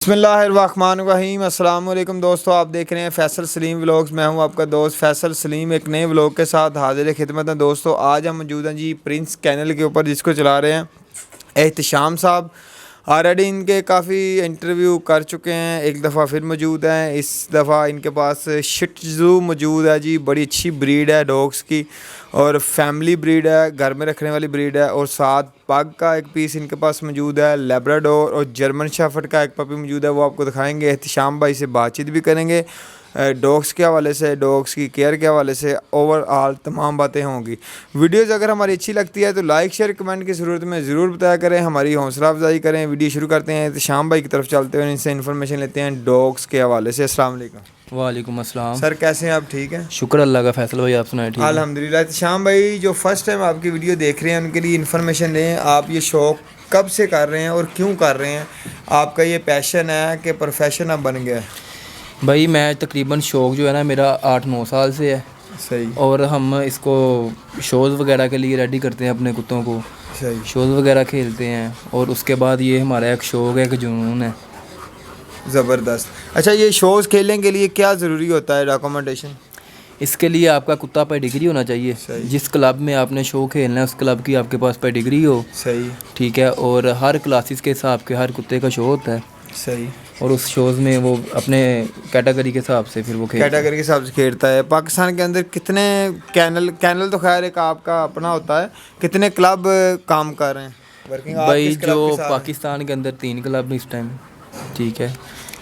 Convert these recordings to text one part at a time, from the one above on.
बिस्मिल्लाहिर्रहमानिर्रहीम। अस्सलाम वालेकुम दोस्तों, आप देख रहे हैं फैसल सलीम व्लॉग्स। मैं हूं आपका दोस्त फैसल सलीम, एक नए व्लॉग के साथ हाजिर खिदमत है। दोस्तों आज हम मौजूद हैं जी प्रिंस कैनल के ऊपर, जिसको चला रहे हैं एहतिशाम साहब। ऑलरेडी इनके काफ़ी इंटरव्यू कर चुके हैं, एक दफ़ा फिर मौजूद हैं। इस दफ़ा इनके पास शिट्ज़ू मौजूद है जी, बड़ी अच्छी ब्रीड है डॉग्स की और फैमिली ब्रीड है, घर में रखने वाली ब्रीड है। और साथ पग का एक पीस इनके पास मौजूद है, लेब्राडोर और जर्मन शेफर्ड का एक पपी मौजूद है, वो आपको दिखाएंगे। एहतिशाम भाई से बातचीत भी करेंगे, डॉग्स के हवाले से, डॉग्स की केयर के हवाले से, ओवरऑल तमाम बातें होंगी। वीडियोज़ अगर हमारी अच्छी लगती है तो लाइक शेयर कमेंट की ज़रूरत में ज़रूर बताया करें, हमारी हौसला अफजाई करें। वीडियो शुरू करते हैं एहतिशाम भाई की तरफ चलते हुए, इनसे इन्फॉर्मेशन लेते हैं डॉग्स के हवाले से। अस्सलाम वालेकुम। वालेकुम अस्सलाम सर कैसे हैं आप? ठीक हैं, शुक्र अल्लाह का। फैसल भाई आप सुनाए? ठीक है अल्हम्दुलिल्लाह। एहतिशाम भाई जो फर्स्ट टाइम आपकी वीडियो देख रहे हैं उनके लिए इन्फॉर्मेशन दें, आप ये शौक़ कब से कर रहे हैं और क्यों कर रहे हैं? आपका ये पैशन है कि प्रोफेशन अब बन गया है? भाई मैं तकरीबन शौक़ जो है ना मेरा 8-9 साल से है। सही। और हम इसको शोज़ वगैरह के लिए रेडी करते हैं अपने कुत्तों को, सही। शोज़ वगैरह खेलते हैं और उसके बाद ये हमारा एक शौक़ है, एक जुनून है। ज़बरदस्त। अच्छा, ये शोज़ खेलने के लिए क्या ज़रूरी होता है डॉक्यूमेंटेशन? इसके लिए आपका कुत्ता पेडिग्री होना चाहिए। जिस क्लब में आपने शो खेलना है उस क्लब की आपके पास पेडिग्री हो। सही। ठीक है। और हर क्लासेस के हिसाब के हर कुत्ते का शो होता है। सही। और उस शोज़ में वो अपने कैटेगरी के हिसाब से फिर वो कैटेगरी के हिसाब से खेलता है। पाकिस्तान के अंदर कितने कैनल तो खैर एक आपका अपना होता है, कितने क्लब काम कर रहे हैं वर्किंग? भाई जो पाकिस्तान के अंदर 3 क्लब इस टाइम। ठीक है।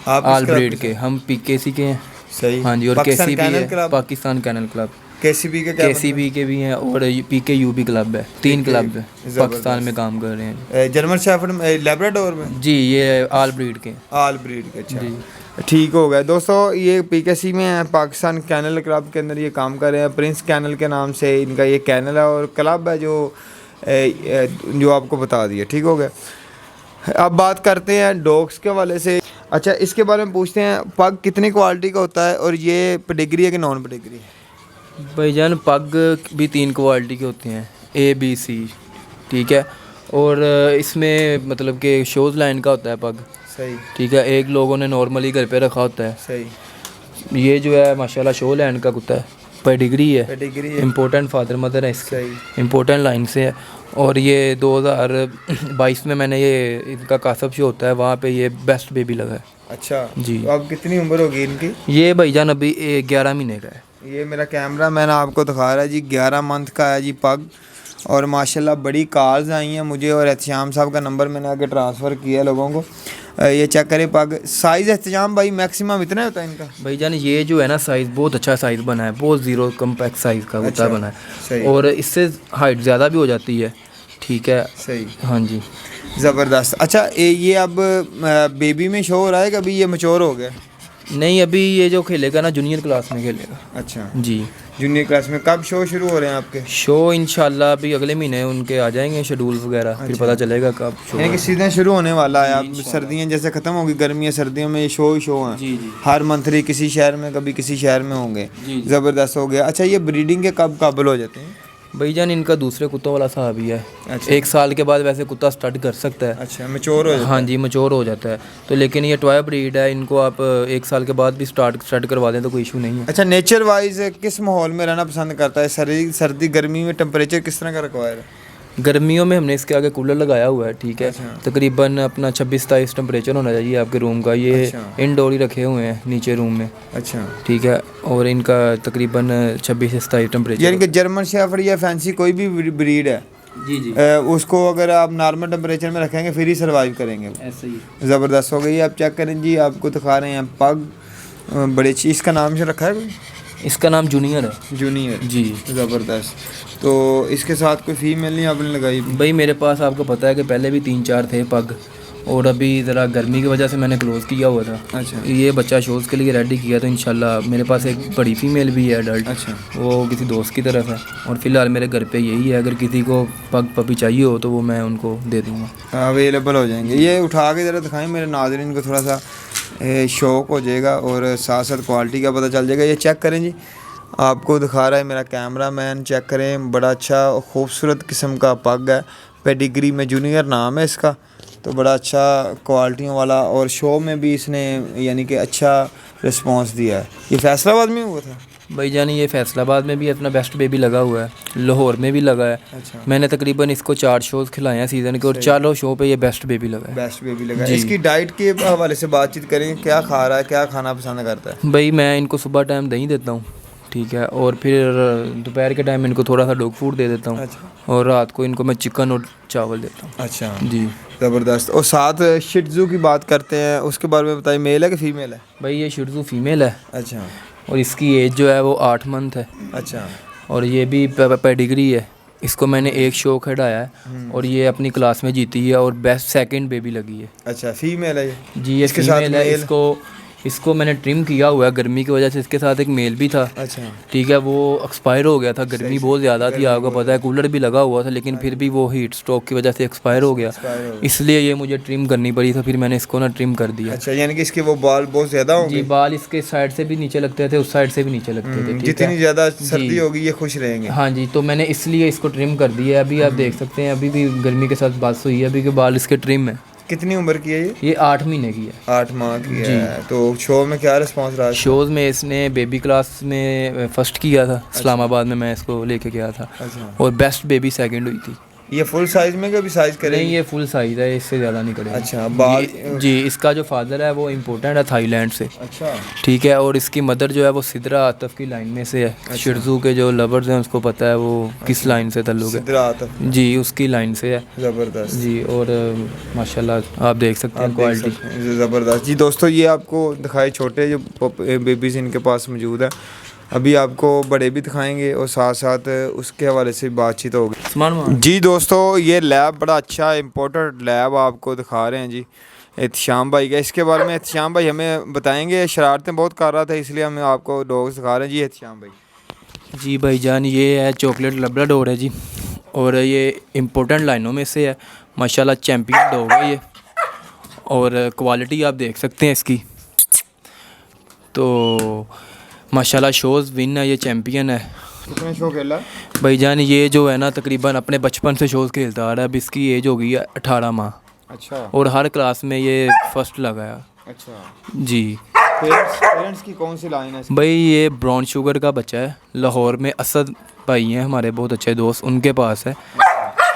ऑल ब्रीड के हम पीकेसी के हैं। सही। हाँ जी। और केसीबी है, पाकिस्तान कैनल क्लब। केसीबी के भी हैं और पीके यूबी क्लब है। 3 क्लब है पाकिस्तान में काम कर रहे हैं। जर्मन शेफर्ड में, लेब्राडोर में जी, ये ऑल ब्रीड के। ऑल ब्रीड के। अच्छा, ठीक हो गया। दोस्तों ये पीकेसी में है, पाकिस्तान कैनल क्लब के अंदर ये काम कर रहे हैं। प्रिंस कैनल के नाम से इनका ये कैनल है और क्लब है जो आपको बता दिया। ठीक हो गया। अब बात करते हैं डॉग्स के हवाले से। अच्छा, इसके बारे में पूछते हैं, पग कितनी क्वालिटी का होता है और ये पेडिग्री है कि नॉन पेडिग्री है? भाईजान पग भी 3 क्वालिटी के होते हैं, ABC। ठीक है। और इसमें मतलब कि शोज़ लाइन का होता है पग। सही। ठीक है। एक लोगों ने नॉर्मली घर पे रखा होता है। सही। ये जो है माशाल्लाह शो लाइन का कुत्ता है, पेडिग्री है, इम्पोर्टेंट फादर मदर है इसके, इम्पोर्टेंट लाइन से है। और ये 2022 में मैंने ये इनका कासब शो होता है वहाँ पे ये बेस्ट बेबी लगा है। अच्छा जी। तो अब कितनी उम्र होगी इनकी? ये भाईजान अभी 11 महीने का है। ये मेरा कैमरा मैन आपको दिखा रहा है जी, 11 मंथ का है जी पग। और माशाल्लाह बड़ी कॉल्स आई हैं मुझे, और एहतिशाम साहब का नंबर मैंने आगे ट्रांसफ़र किया लोगों को। ये चेक करें पग साइज़। एहतिशाम भाई मैक्सिमम इतना होता है इनका? भाईजान ये जो है ना साइज़ बहुत अच्छा साइज़ बना है, बहुत ज़ीरो कम्पैक्ट साइज़ का कुत्ता बना है। सही। और इससे हाइट ज़्यादा भी हो जाती है। ठीक है। सही। हाँ जी, ज़बरदस्त। अच्छा, ये अब बेबी में शो हो रहा है कि अभी ये मैच्योर हो गया? नहीं, अभी ये जो खेलेगा ना जूनियर क्लास में खेलेगा। अच्छा जी, जूनियर क्लास में। कब शो शुरू हो रहे हैं आपके? शो इंशाल्लाह अभी अगले महीने उनके आ जाएंगे शेड्यूल वगैरह। फिर पता चलेगा कब शो। यानी कि सीजन शुरू होने वाला है। अब सर्दियाँ जैसे ख़त्म होगी, गर्मियाँ सर्दियों में ये शो ही शो हैं। जी जी। हर मंथली किसी शहर में कभी किसी शहर में होंगे। ज़बरदस्त हो गया। अच्छा, ये ब्रीडिंग के कब काबिल हो जाते हैं? भाईजान इनका दूसरे कुत्तों वाला साहब ही है। अच्छा। 1 साल के बाद वैसे कुत्ता स्टार्ट कर सकता है। अच्छा, मैच्योर हो जाता है? हाँ जी, मैच्योर हो जाता है। तो लेकिन ये टॉय ब्रीड है, इनको आप 1 साल के बाद भी स्टार्ट करवा दें तो कोई इशू नहीं है। अच्छा, नेचर वाइज किस माहौल में रहना पसंद करता है? सर्दी गर्मी में टेम्परेचर किस तरह का रिक्वायर है? गर्मियों में हमने इसके आगे कूलर लगाया हुआ है। ठीक है। अच्छा। तकरीबन अपना 26-27 टेम्परेचर होना चाहिए आपके रूम का। ये अच्छा। इंडोर ही रखे हुए हैं नीचे रूम में। अच्छा। ठीक है। और इनका तकरीबन 26 से 27 टेम्परेचर। यानी कि जर्मन शेफर्ड या फैंसी कोई भी ब्रीड है जी जी, उसको अगर आप नॉर्मल टेम्परेचर में रखेंगे फिर ही सर्वाइव करेंगे। ऐसे ही। ज़बरदस्त हो गई। आप चेक करें जी, आपको दिखा रहे हैं पग बड़ी अच्छी। इसका नाम से रखा है कोई? इसका नाम जूनियर है। जूनियर जी। ज़बरदस्त। तो इसके साथ कोई फीमेल नहीं आपने लगाई? भाई मेरे पास आपको पता है कि पहले भी 3-4 थे पग, और अभी ज़रा गर्मी की वजह से मैंने क्लोज़ किया हुआ था। अच्छा। ये बच्चा शोज़ के लिए रेडी किया तो इंशाल्लाह मेरे पास एक बड़ी फ़ीमेल भी है अडल्ट। अच्छा। वो किसी दोस्त की तरफ है और फ़िलहाल मेरे घर पे यही है। अगर किसी को पग पपी चाहिए हो तो वो मैं उनको दे दूँगा, अवेलेबल हो जाएंगे। ये उठा के ज़रा दिखाएँ मेरे नाज़रीन को, थोड़ा सा शौक़ हो जाएगा और साथ साथ क्वालिटी का पता चल जाएगा। ये चेक करें जी, आपको दिखा रहा है मेरा कैमरा मैन। चेक करें, बड़ा अच्छा खूबसूरत किस्म का पग है, पेडिग्री में जूनियर नाम है इसका। तो बड़ा अच्छा क्वालिटियों वाला, और शो में भी इसने यानी कि अच्छा रिस्पांस दिया है। ये फैसलाबाद में हुआ था भाईजान ये फैसलाबाद में भी अपना बेस्ट बेबी लगा हुआ है, लाहौर में भी लगा है। अच्छा, मैंने तकरीबन इसको 4 शोज़ खिलाए हैं सीज़न के, और चारों शो पे ये बेस्ट बेबी लगा है। बेस्ट बेबी लगा है। इसकी डाइट के हवाले से बातचीत करें, क्या खा रहा है, क्या खाना पसंद करता है? भाई मैं इनको सुबह टाइम दही देता हूँ, ठीक है, और फिर दोपहर के टाइम इनको थोड़ा सा डॉग फूड दे देता हूँ। अच्छा, और रात को इनको मैं चिकन और चावल देता हूँ। अच्छा जी ज़बरदस्त। और साथ शिट्जू की बात करते हैं, उसके बारे में बताइए, मेल है कि फीमेल है? भाई ये शिट्ज़ू फीमेल है, अच्छा, और इसकी एज जो है वो 8 मंथ है। अच्छा, और ये भी पेडिग्री है। इसको मैंने एक शो खिलाया है और ये अपनी क्लास में जीती है और बेस्ट सेकंड बेबी लगी है। अच्छा, फीमेल है ये? जी ये इसके साथ फीमेल है। मेल? इसको मैंने ट्रिम किया हुआ है गर्मी की वजह से। इसके साथ एक मेल भी था, अच्छा, ठीक है, वो एक्सपायर हो गया था। गर्मी बहुत ज़्यादा थी, आपको पता है, कूलर भी लगा हुआ था, लेकिन फिर भी वो हीट स्ट्रोक की वजह से एक्सपायर हो गया, इसलिए ये मुझे ट्रिम करनी पड़ी, तो फिर मैंने इसको ना ट्रिम कर दिया। अच्छा, यानी कि इसके वो बाल बहुत ज़्यादा होंगे? जी बाल इसके साइड से भी नीचे लगते थे, उस साइड से भी नीचे लगते थे, ठीक है। जितनी ज़्यादा सर्दी होगी ये खुश रहेंगे। हाँ जी, तो मैंने इसलिए इसको ट्रिम कर दिया है। अभी आप देख सकते हैं, अभी भी गर्मी के साथ बात हुई है, अभी के बाल इसके ट्रिम है। कितनी उम्र की है ये? ये 8 महीने की है। 8 माह की है। तो शो में क्या रिस्पांस रहा? शोज़ में इसने बेबी क्लास में फर्स्ट किया था। इस्लामाबाद में मैं इसको लेके गया था। अच्छा, और बेस्ट बेबी सेकंड हुई थी। ये फुल साइज में कभी साइज करेगी? नहीं ये फुल साइज़ है, इससे ज़्यादा नहीं करेगा। अच्छा, बाल? जी इसका जो फादर है वो इम्पोर्टेंट है थाईलैंड से, अच्छा, ठीक है, और इसकी मदर जो है वो सिद्रा आतफ की लाइन में से है। शिर्जू के जो लवर्स हैं उसको पता है वो किस लाइन से ताल्लुक़ है। सिद्रा आतफ? जी उसकी लाइन से है। ज़बरदस्त जी और माशाल्लाह आप देख सकते हैं क्वालिटी। ज़बरदस्त। जी दोस्तों, ये आपको दिखाए छोटे जो बेबीज़ इनके पास मौजूद है। अभी आपको बड़े भी दिखाएंगे और साथ साथ उसके हवाले से बातचीत होगी। जी दोस्तों, ये लैब बड़ा अच्छा इम्पोर्टेंट लैब आपको दिखा रहे हैं जी एहतिशाम भाई का। इसके बारे में एहतिशाम भाई हमें बताएंगे। शरारतें बहुत कर रहा था, इसलिए हम आपको डॉग्स दिखा रहे हैं। जी एहतिशाम भाई। जी भाईजान ये है चॉकलेट लैब्राडोर है जी, और ये इम्पोर्टेंट लाइनों में से है। माशाल्लाह चैम्पियन डॉग है ये, और क्वालिटी आप देख सकते हैं इसकी। तो माशाल्लाह शोज़ विन है, ये चैम्पियन है। कितने शो खेला? भाईजान ये जो है ना तकरीबन अपने बचपन से शोज़ खेलता आ रहा है। अब इसकी एज हो गई है 18 माह। अच्छा, और हर क्लास में ये फर्स्ट लगा है। अच्छा जी पेरेंट्स की कौन सी लाइन है? भाई ये ब्राउन शुगर का बच्चा है। लाहौर में असद भाई हैं हमारे बहुत अच्छे दोस्त, उनके पास है,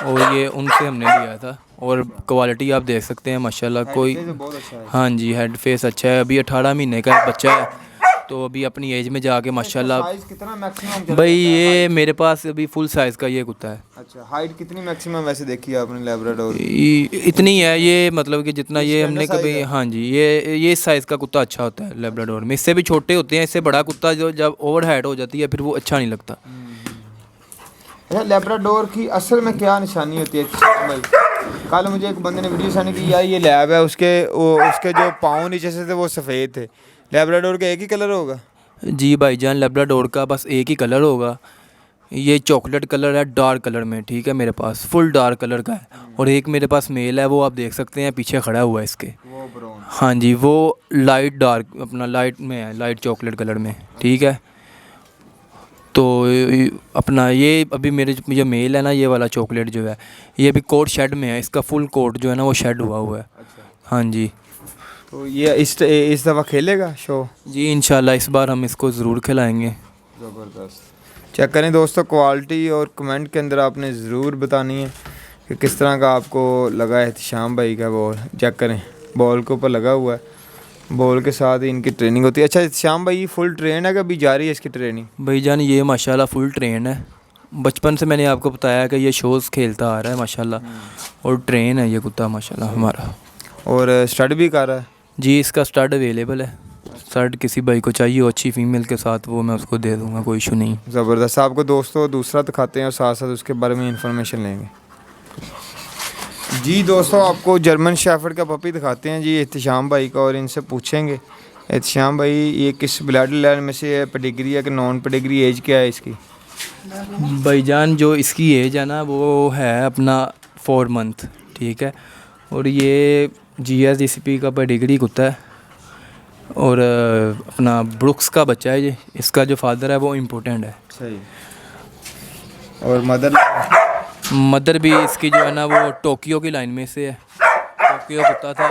और ये उनसे हमने लिया था। और क्वालिटी आप देख सकते हैं माशाल्लाह। कोई बहुत अच्छा है। हाँ जी हेड फेस अच्छा है। अभी 18 महीने का बच्चा है, तो अभी अपनी एज में जाके माशाल्लाह। साइज कितना मैक्सिमम? भाई ये मेरे पास अभी फुल साइज़ का ये कुत्ता है। अच्छा, हाइट कितनी मैक्सिमम वैसे देखी है आपने लैब्राडोर? इतनी है ये, मतलब कि जितना ये हमने standard कभी size है? हाँ जी ये साइज़ का कुत्ता अच्छा होता है लैब्राडोर में। इससे भी छोटे होते हैं। इससे बड़ा कुत्ता जो जब ओवर हाइट हो जाती है फिर वो अच्छा नहीं लगता। अच्छा, लैब्राडोर की असल में क्या निशानी होती है भाई? कल मुझे एक बंदे ने वीडियो सेंड की, यार ये लैब है, उसके जो पाँव नीचे से थे वो सफ़ेद थे। लैब्राडोर का एक ही कलर होगा? जी भाईजान लैब्राडोर का बस एक ही कलर होगा। ये चॉकलेट कलर है डार्क कलर में, ठीक है, मेरे पास फुल डार्क कलर का है। और एक मेरे पास मेल है, वो आप देख सकते हैं पीछे खड़ा हुआ है इसके। वो ब्राउन? हाँ जी वो लाइट डार्क अपना लाइट में है, लाइट चॉकलेट कलर में, ठीक है। तो अपना ये अभी मेरे जो मेल है ना, ये वाला चॉकलेट जो है ये अभी कोट शेड में है। इसका फुल कोट जो है ना वो शेड हुआ है। अच्छा, हाँ जी। तो ये इस दफ़ा खेलेगा शो? जी इंशाल्लाह इस बार हम इसको ज़रूर खिलाएंगे। ज़बरदस्त। चेक करें दोस्तों क्वालिटी, और कमेंट के अंदर आपने ज़रूर बतानी है कि किस तरह का आपको लगा है एहतिशाम भाई का बॉल। चेक करें, बॉल के ऊपर लगा हुआ है, बॉल के साथ ही इनकी ट्रेनिंग होती है। अच्छा एहतिशाम भाई फुल ट्रेन है कि अभी जारी है इसकी ट्रेनिंग? भाईजान ये माशाल्लाह फुल ट्रेन है। बचपन से मैंने आपको बताया कि ये शोज़ खेलता आ रहा है माशाल्लाह, और ट्रेन है ये कुत्ता माशाल्लाह हमारा। और स्टड भी कर रहा है? जी इसका स्टड अवेलेबल है। स्टड किसी भाई को चाहिए हो अच्छी फीमेल के साथ, वो मैं उसको दे दूँगा, कोई इशू नहीं। ज़बरदस्त। आपको दोस्तों दूसरा दिखाते हैं और साथ साथ उसके बारे में इंफॉर्मेशन लेंगे। जी दोस्तों, आपको जर्मन शेफर्ड का पपी दिखाते हैं जी एहतिशाम भाई का, और इनसे पूछेंगे एहतिशाम भाई ये किस ब्लड लाइन में से है, पेडिग्री है कि नॉन पेडिग्री, एज क्या है इसकी? भाईजान जो इसकी एज है ना वो है अपना 4 मंथ, ठीक है, और ये GSDCP का पेडिग्री कुत्ता है, और अपना ब्रुक्स का बच्चा है ये। इसका जो फादर है वो इम्पोर्टेंट है। सही। और मदर भी इसकी जो है ना वो टोक्यो की लाइन में से है। आपके जो कुत्ता था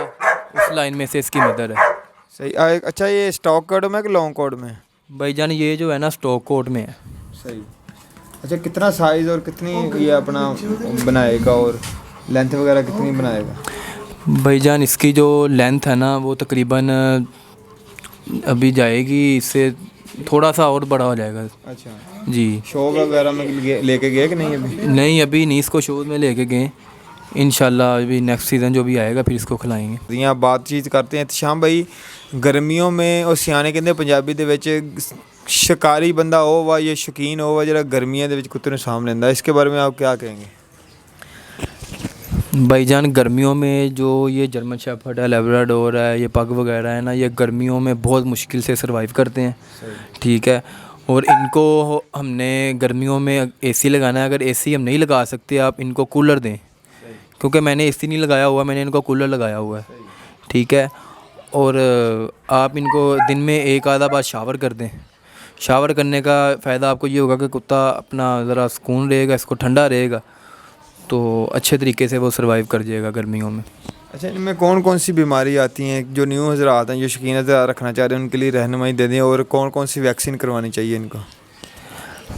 उस लाइन में से इसकी मदर है। सही। अच्छा, ये स्टॉक कोड में कि लॉन्ग कोड में? भाईजान ये जो है ना स्टॉक कोड में है। सही। अच्छा, कितना साइज़ और कितनी ये अपना बनाएगा और लेंथ वगैरह कितनी बनाएगा? भाईजान इसकी जो लेंथ है ना वो तकरीबन अभी जाएगी, इससे थोड़ा सा और बड़ा हो जाएगा। अच्छा जी। शो वगैरह में लेके गए कि नहीं अभी? नहीं, अभी नहीं इसको शोज़ में लेके गए। इंशाल्लाह अभी नेक्स्ट सीज़न जो भी आएगा फिर इसको खिलाएंगे। यहाँ बातचीत करते हैं शाम भाई। गर्मियों में और सियाने कहते पंजाबी ਦੇ ਵਿੱਚ शिकारी बंदा हो वा ये शौकीन हो वा जरा गर्मियों के कुत्ते ने साम लेंदा, इसके बारे में आप क्या कहेंगे? भाईजान गर्मियों में जो ये जर्मन शेफर्ड है, लैब्राडोर है, ये पग वगैरह है ना, ये गर्मियों में बहुत मुश्किल से सरवाइव करते हैं। ठीक है। और इनको हमने गर्मियों में एसी लगाना है। अगर एसी हम नहीं लगा सकते आप इनको कूलर दें, क्योंकि मैंने एसी नहीं लगाया हुआ, मैंने इनको कूलर लगाया हुआ है। ठीक है। और आप इनको दिन में एक आधा बार शावर कर दें। शावर करने का फ़ायदा आपको ये होगा कि कुत्ता अपना ज़रा सुकून रहेगा, इसको ठंडा रहेगा, तो अच्छे तरीके से वो सर्वाइव कर जाएगा गर्मियों में। अच्छा, इनमें कौन कौन सी बीमारी आती हैं जो न्यू हज़रात हैं जो शौकीन हज़रात रखना चाह रहे हैं उनके लिए रहनुमाई दे दें, और कौन कौन सी वैक्सीन करवानी चाहिए इनको?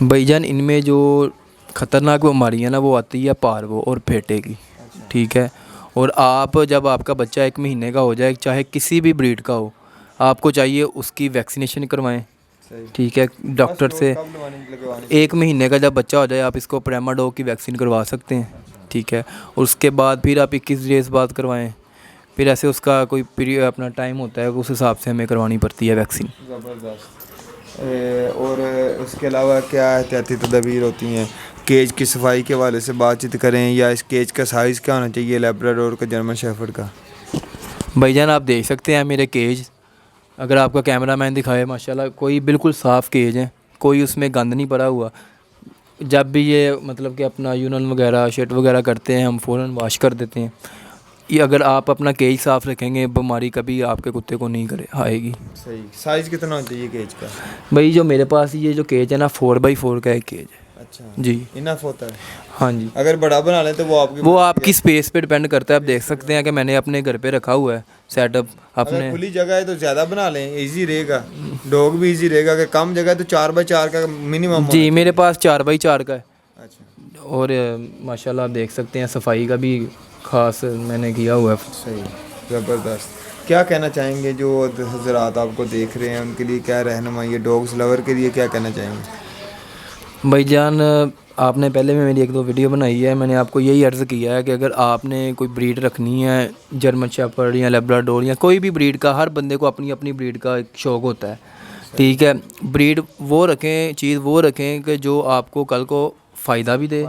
भाईजान इनमें जो ख़तरनाक बीमारी है ना वो आती है पारवो और फेटे की। ठीक है। और आप जब आपका बच्चा 1 महीने का हो जाए, चाहे किसी भी ब्रीड का हो, आपको चाहिए उसकी वैक्सीनेशन करवाएं। ठीक है। डॉक्टर से 1 महीने का जब बच्चा हो जाए आप इसको प्रेमाडोग की वैक्सीन करवा सकते हैं। ठीक है। और उसके बाद फिर आप 21 डेज़ बाद करवाएं। फिर ऐसे उसका कोई पीरियड अपना टाइम होता है, उस हिसाब से हमें करवानी पड़ती है वैक्सीन। ज़बरदस्त। और उसके अलावा क्या एहतियाती तदबीर होती हैं? केज की सफाई के हवाले से बातचीत करें, या इस केज का साइज़ क्या होना चाहिए लैब्राडोर का, जर्मन शेफर्ड का? भाईजान आप देख सकते हैं मेरे केज, अगर आपका कैमरा मैन दिखाए, माशाल्लाह कोई बिल्कुल साफ़ केज है, कोई उसमें गंद नहीं पड़ा हुआ। जब भी ये मतलब कि अपना यूनन वगैरह शेट वगैरह करते हैं हम फ़ौरन वॉश कर देते हैं। ये अगर आप अपना केज साफ़ रखेंगे बीमारी कभी आपके कुत्ते को नहीं करे आएगी। सही। साइज़ कितना होना चाहिए केज का? भाई जो मेरे पास ये जो केज है ना 4x4 का एक केज है। अच्छा जी। इनफ होता है? हाँ जी। अगर बड़ा बना लें तो वो आपकी स्पेस पे डिपेंड करता है। आप देख सकते हैं कि मैंने अपने घर पे रखा हुआ है सेटअप अपने। अगर खुली जगह है तो ज़्यादा बना लें, इजी रहेगा, डॉग भी इजी रहेगा। अगर कम जगह है तो 4x4 का मिनिमम। जी, मेरे पास 4x4 का है। अच्छा। और माशाल्लाह आप देख सकते हैं सफाई का भी ख़ास मैंने किया हुआ है। सही। ज़बरदस्त। क्या कहना चाहेंगे जो हज़रात आपको देख रहे हैं उनके लिए क्या रहनुमाई है, डॉग्स लवर के लिए क्या कहना चाहेंगे? भाईजान आपने पहले में मेरी 1-2 वीडियो बनाई है, मैंने आपको यही अर्ज़ किया है कि अगर आपने कोई ब्रीड रखनी है, जर्मन शेफर्ड या लैब्राडोर या कोई भी ब्रीड का, हर बंदे को अपनी अपनी ब्रीड का एक शौक़ होता है। ठीक है। ब्रीड वो रखें, चीज़ वो रखें कि जो आपको कल को फ़ायदा भी दे,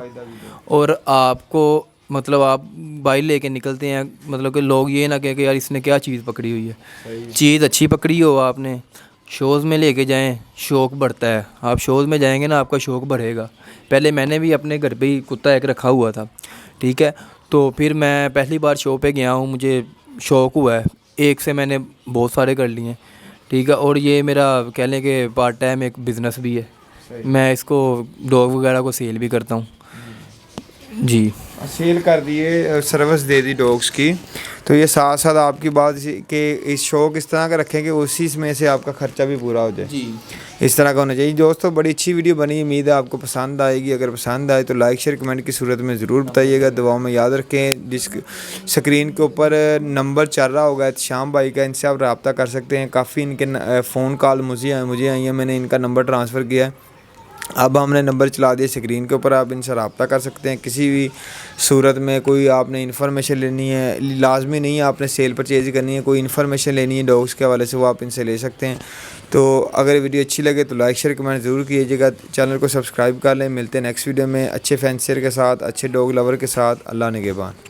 और आपको मतलब आप बाइक लेके निकलते हैं, मतलब कि लोग ये ना कहें कि यार इसने क्या चीज़ पकड़ी हुई है। चीज़ अच्छी पकड़ी हो आपने, शोज़ में लेके जाएं, शौक़ बढ़ता है। आप शोज़ में जाएंगे ना आपका शौक़ बढ़ेगा। पहले मैंने भी अपने घर पे ही कुत्ता एक रखा हुआ था। ठीक है। तो फिर मैं पहली बार शो पे गया हूँ, मुझे शौक़ हुआ है, एक से मैंने बहुत सारे कर लिए। ठीक है। और ये मेरा कह लें कि पार्ट टाइम एक बिज़नेस भी है। मैं इसको डॉग वगैरह को सेल भी करता हूँ। जी। सेल कर दिए, सर्विस दे दी डॉग्स की, तो ये साथ साथ आपकी बात कि इस शौक़ इस तरह का रखें कि उसी में से आपका ख़र्चा भी पूरा हो जाए। जी। इस तरह का होना चाहिए। दोस्तों बड़ी अच्छी वीडियो बनी, उम्मीद है आपको पसंद आएगी। अगर पसंद आए तो लाइक शेयर कमेंट की सूरत में ज़रूर बताइएगा। दुआओं में याद रखें। जिस स्क्रीन के ऊपर नंबर चल रहा होगा शाम भाई का, इनसे आप रब्ता कर सकते हैं। काफ़ी इनके फ़ोन कॉल मुझे आई हैं, मैंने इनका नंबर ट्रांसफ़र किया है। अब हमने नंबर चला दिया स्क्रीन के ऊपर, आप इनसे रब्ता कर सकते हैं। किसी भी सूरत में कोई आपने इन्फॉर्मेशन लेनी है, लाजमी नहीं है आपने सेल परचेज करनी है, कोई इन्फॉर्मेशन लेनी है डॉग्स के हवाले से, वो आप इनसे ले सकते हैं। तो अगर वीडियो अच्छी लगे तो लाइक शेयर कमेंट ज़रूर कीजिएगा। चैनल को सब्सक्राइब कर लें। मिलते हैं नेक्स्ट वीडियो में अच्छे फैंसियर के साथ, अच्छे डॉग लवर के साथ। अल्लाह निगहबान।